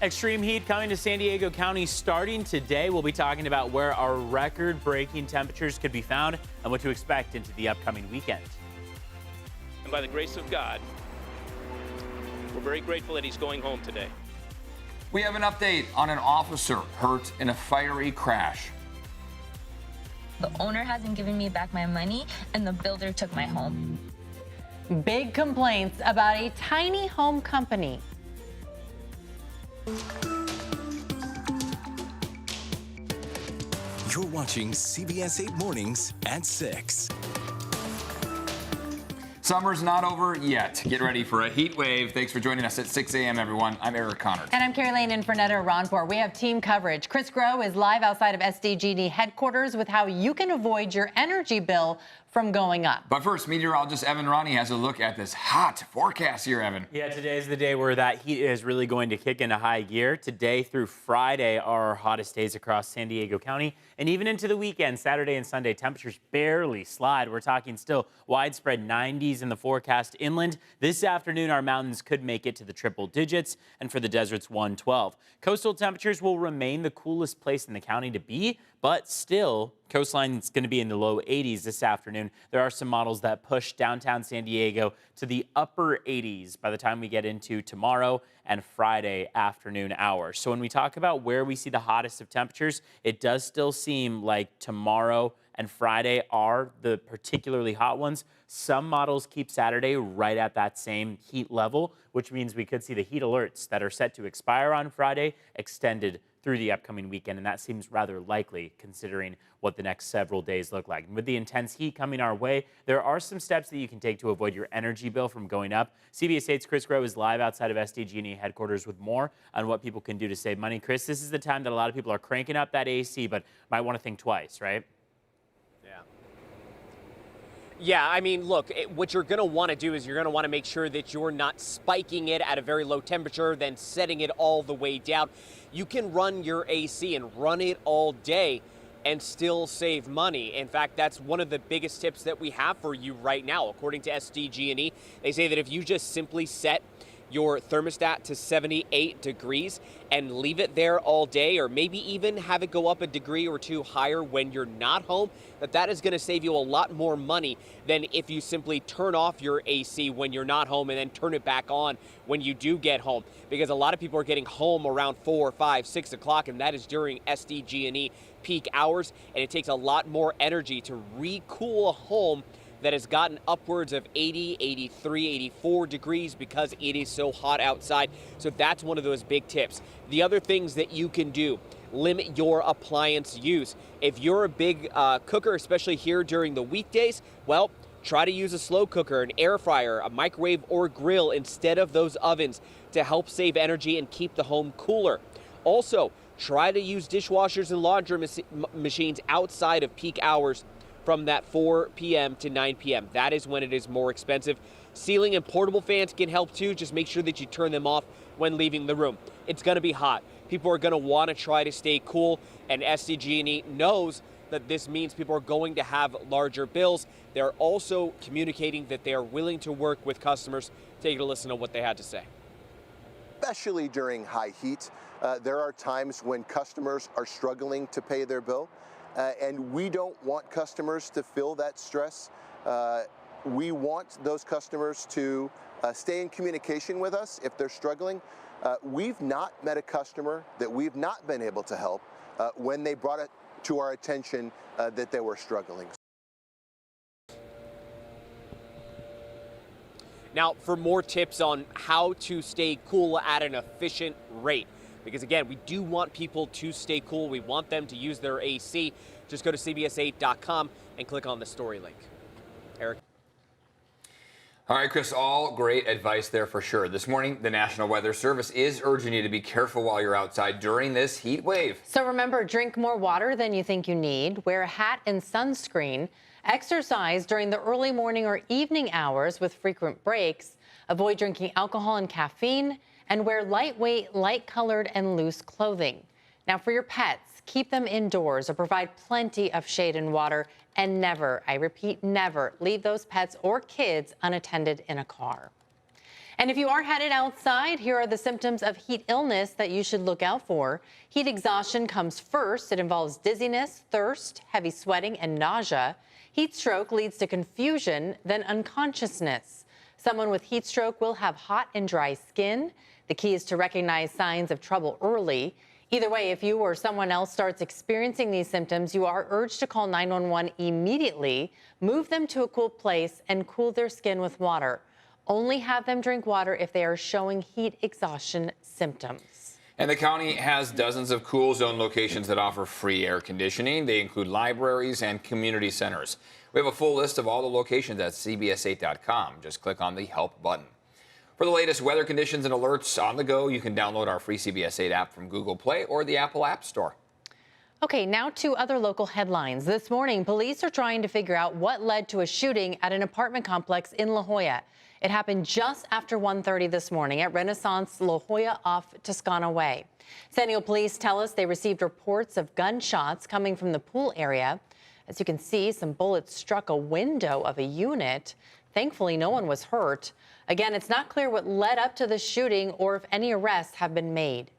Extreme heat coming to San Diego County starting today. We'll be talking about where our record-breaking temperatures could be found and what to expect into the upcoming weekend. And by the grace of God, we're very grateful that he's going home today. We have an update on an officer hurt in a fiery crash. The owner hasn't given me back my money, and the builder took my home. Big complaints about a tiny home company. You're watching CBS 8 Mornings at 6. Summer's not over yet. Get ready for a heat wave. Thanks for joining us at 6 a.m., everyone. I'm Eric Connor. And I'm Carrie Lane in for Netta Ronport. We have team coverage. Chris Groh is live outside of SDG&E headquarters with how you can avoid your energy bill from going up. But first, meteorologist Evan Ronnie has a look at this hot forecast here, Evan. Yeah, today's the day where that heat is really going to kick into high gear. Today through Friday are our hottest days across San Diego County. And even into the weekend, Saturday and Sunday, temperatures barely slide. We're talking still widespread 90s in the forecast inland. This afternoon, our mountains could make it to the triple digits, and for the deserts, 112. Coastal temperatures will remain the coolest place in the county to be, but still, coastline is going to be in the low 80s this afternoon. There are some models that push downtown San Diego to the upper 80s by the time we get into tomorrow and Friday afternoon hours. So when we talk about where we see the hottest of temperatures, it does still seem like tomorrow and Friday are the particularly hot ones. Some models keep Saturday right at that same heat level, which means we could see the heat alerts that are set to expire on Friday extended through the upcoming weekend, and that seems rather likely considering what the next several days look like. And with the intense heat coming our way, there are some steps that you can take to avoid your energy bill from going up. CBS 8's Chris Groh is live outside of SDG&E headquarters with more on what people can do to save money. Chris, this is the time that a lot of people are cranking up that AC, but might want to think twice, right? Yeah, I mean, look, what you're going to want to do is you're going to want to make sure that you're not spiking it at a very low temperature, then setting it all the way down. You can run your AC and run it all day and still save money. In fact, that's one of the biggest tips that we have for you right now. According to SDG&E, they say that if you just simply set your thermostat to 78 degrees and leave it there all day, or maybe even have it go up a degree or two higher when you're not home, that is going to save you a lot more money than if you simply turn off your AC when you're not home and then turn it back on when you do get home. Because a lot of people are getting home around 4, 5, 6 o'clock, and that is during SDG&E peak hours, and it takes a lot more energy to recool a home that has gotten upwards of 80, 83, 84 degrees because it is so hot outside. So that's one of those big tips. The other things that you can do: limit your appliance use. If you're a big cooker, especially here during the weekdays, well, try to use a slow cooker, an air fryer, a microwave, or grill instead of those ovens to help save energy and keep the home cooler. Also, try to use dishwashers and laundry machines outside of peak hours from that 4 p.m. to 9 p.m. That is when it is more expensive. Ceiling and portable fans can help too. Just make sure that you turn them off when leaving the room. It's going to be hot. People are going to want to try to stay cool, and SDG&E knows that this means people are going to have larger bills. They're also communicating that they are willing to work with customers. Take a listen to what they had to say. Especially during high heat, there are times when customers are struggling to pay their bill. And we don't want customers to feel that stress. We want those customers to stay in communication with us if they're struggling. We've not met a customer that we've not been able to help when they brought it to our attention that they were struggling. Now, for more tips on how to stay cool at an efficient rate, because again, we do want people to stay cool. We want them to use their AC. Just go to CBS8.com and click on the story link. Eric. All right, Chris, all great advice there for sure. This morning, the National Weather Service is urging you to be careful while you're outside during this heat wave. So remember, drink more water than you think you need, wear a hat and sunscreen, exercise during the early morning or evening hours with frequent breaks, avoid drinking alcohol and caffeine, and wear lightweight, light-colored, and loose clothing. Now, for your pets, keep them indoors or provide plenty of shade and water, and never, I repeat, never leave those pets or kids unattended in a car. And if you are headed outside, here are the symptoms of heat illness that you should look out for. Heat exhaustion comes first. It involves dizziness, thirst, heavy sweating, and nausea. Heat stroke leads to confusion, then unconsciousness. Someone with heat stroke will have hot and dry skin. The key is to recognize signs of trouble early. Either way, if you or someone else starts experiencing these symptoms, you are urged to call 911 immediately, move them to a cool place, and cool their skin with water. Only have them drink water if they are showing heat exhaustion symptoms. And the county has dozens of cool zone locations that offer free air conditioning. They include libraries and community centers. We have a full list of all the locations at CBS8.com. Just click on the Help button. For the latest weather conditions and alerts on the go, you can download our free CBS 8 app from Google Play or the Apple App Store. Okay, now to other local headlines. This morning, police are trying to figure out what led to a shooting at an apartment complex in La Jolla. It happened just after 1:30 this morning at Renaissance La Jolla off Toscana Way. San Diego police tell us they received reports of gunshots coming from the pool area. As you can see, some bullets struck a window of a unit. Thankfully, no one was hurt. Again, it's not clear what led up to the shooting or if any arrests have been made.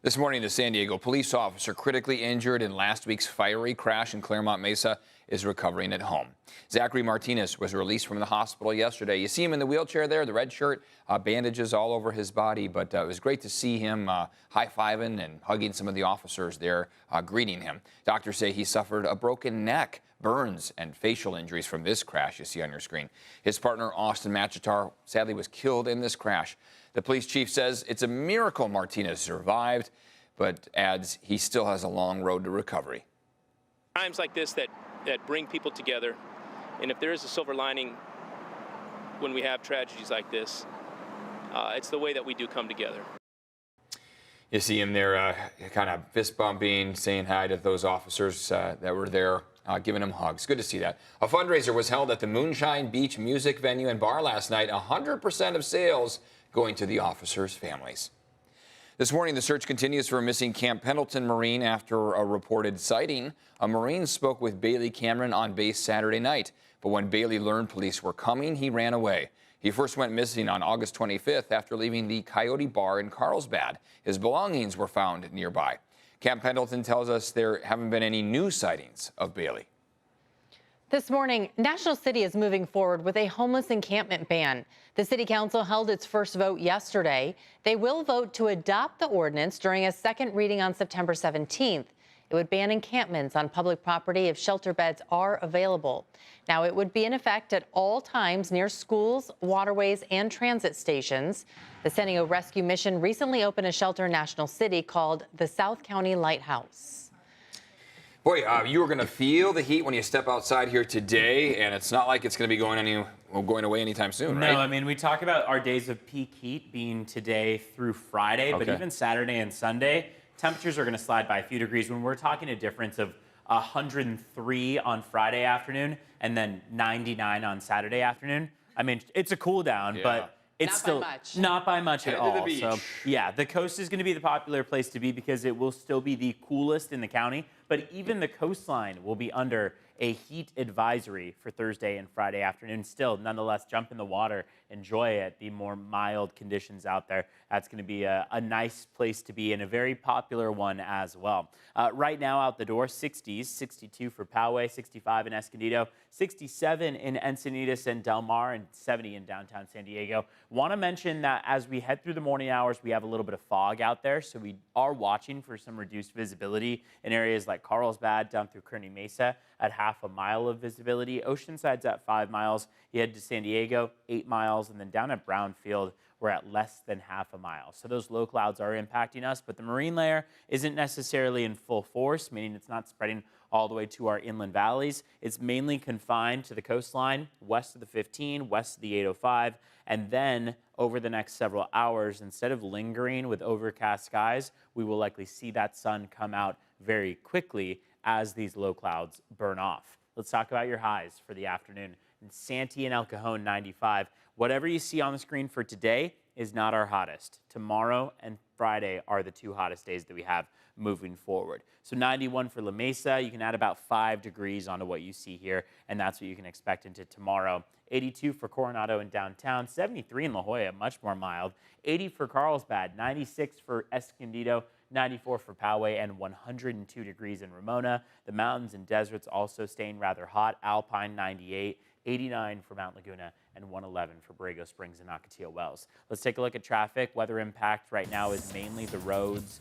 This morning, the San Diego police officer critically injured in last week's fiery crash in Claremont Mesa is recovering at home. Zachary Martinez was released from the hospital yesterday. You see him in the wheelchair there, the red shirt, bandages all over his body, but it was great to see him high-fiving and hugging some of the officers there, greeting him. Doctors say he suffered a broken neck, burns, and facial injuries from this crash you see on your screen. His partner, Austin Machitar, sadly was killed in this crash. The police chief says it's a miracle Martinez survived, but adds he still has a long road to recovery. Times like this that bring people together, and if there is a silver lining when we have tragedies like this, it's the way that we do come together. You see him there kind of fist bumping, saying hi to those officers that were there, giving them hugs. Good to see that. A fundraiser was held at the Moonshine Beach Music Venue and Bar last night. 100% of sales going to the officers' families. This morning, the search continues for a missing Camp Pendleton Marine after a reported sighting. A Marine spoke with Bailey Cameron on base Saturday night, but when Bailey learned police were coming, he ran away. He first went missing on August 25th after leaving the Coyote Bar in Carlsbad. His belongings were found nearby. Camp Pendleton tells us there haven't been any new sightings of Bailey. This morning, National City is moving forward with a homeless encampment ban. The City Council held its first vote yesterday. They will vote to adopt the ordinance during a second reading on September 17th. It would ban encampments on public property if shelter beds are available. Now, it would be in effect at all times near schools, waterways, and transit stations. The San Diego Rescue Mission recently opened a shelter in National City called the South County Lighthouse. Boy, you are going to feel the heat when you step outside here today, and it's not like it's going to be going away anytime soon, right? No, I mean, we talk about our days of peak heat being today through Friday, but even Saturday and Sunday, temperatures are going to slide by a few degrees. When we're talking a difference of 103 on Friday afternoon and then 99 on Saturday afternoon, I mean, it's a cool down, but it's not by much at all. So, yeah, the coast is going to be the popular place to be because it will still be the coolest in the county. But even the coastline will be under a heat advisory for Thursday and Friday afternoon. Still, nonetheless, jump in the water, enjoy it, the more mild conditions out there. That's going to be a nice place to be and a very popular one as well. Right now out the door, 60s, 62 for Poway, 65 in Escondido, 67 in Encinitas and Del Mar, and 70 in downtown San Diego. Want to mention that as we head through the morning hours, we have a little bit of fog out there, so we are watching for some reduced visibility in areas like Carlsbad down through Kearney Mesa at half a mile of visibility. Oceanside's at 5 miles. You head to San Diego, 8 miles, and then down at Brownfield, we're at less than half a mile. So those low clouds are impacting us, but the marine layer isn't necessarily in full force, meaning it's not spreading all the way to our inland valleys. It's mainly confined to the coastline, west of the 15, west of the 805, and then over the next several hours, instead of lingering with overcast skies, we will likely see that sun come out very quickly as these low clouds burn off. Let's talk about your highs for the afternoon. In Santee and El Cajon, 95. Whatever you see on the screen for today is not our hottest. Tomorrow and Friday are the 2 hottest days that we have moving forward. So 91 for La Mesa. You can add about 5 degrees onto what you see here, and that's what you can expect into tomorrow. 82 for Coronado and downtown, 73 in La Jolla, much more mild. 80 for Carlsbad, 96 for Escondido, 94 for Poway, and 102 degrees in Ramona. The mountains and deserts also staying rather hot. Alpine, 98. 89 for Mount Laguna, and 111 for Borrego Springs and Ocotillo Wells. Let's take a look at traffic. Weather impact right now is mainly the roads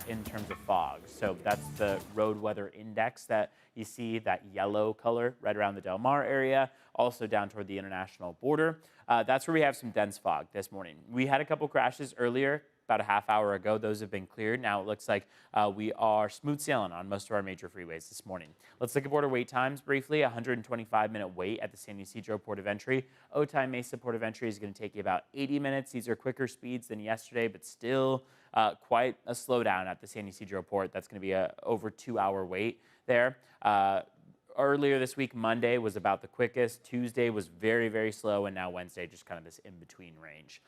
in terms of fog. So that's the road weather index that you see, that yellow color right around the Del Mar area, also down toward the international border. That's where we have some dense fog this morning. We had a couple crashes earlier, about a half hour ago. Those have been cleared. Now it looks like we are smooth sailing on most of our major freeways this morning. Let's look at border wait times briefly. 125-minute wait at the San Ysidro Port of Entry. Otay Mesa Port of Entry is going to take you about 80 minutes. These are quicker speeds than yesterday, but still quite a slowdown at the San Ysidro Port. That's going to be a over 2-hour wait there. Earlier this week, Monday was about the quickest. Tuesday was very, very slow, and now Wednesday just kind of this in-between range.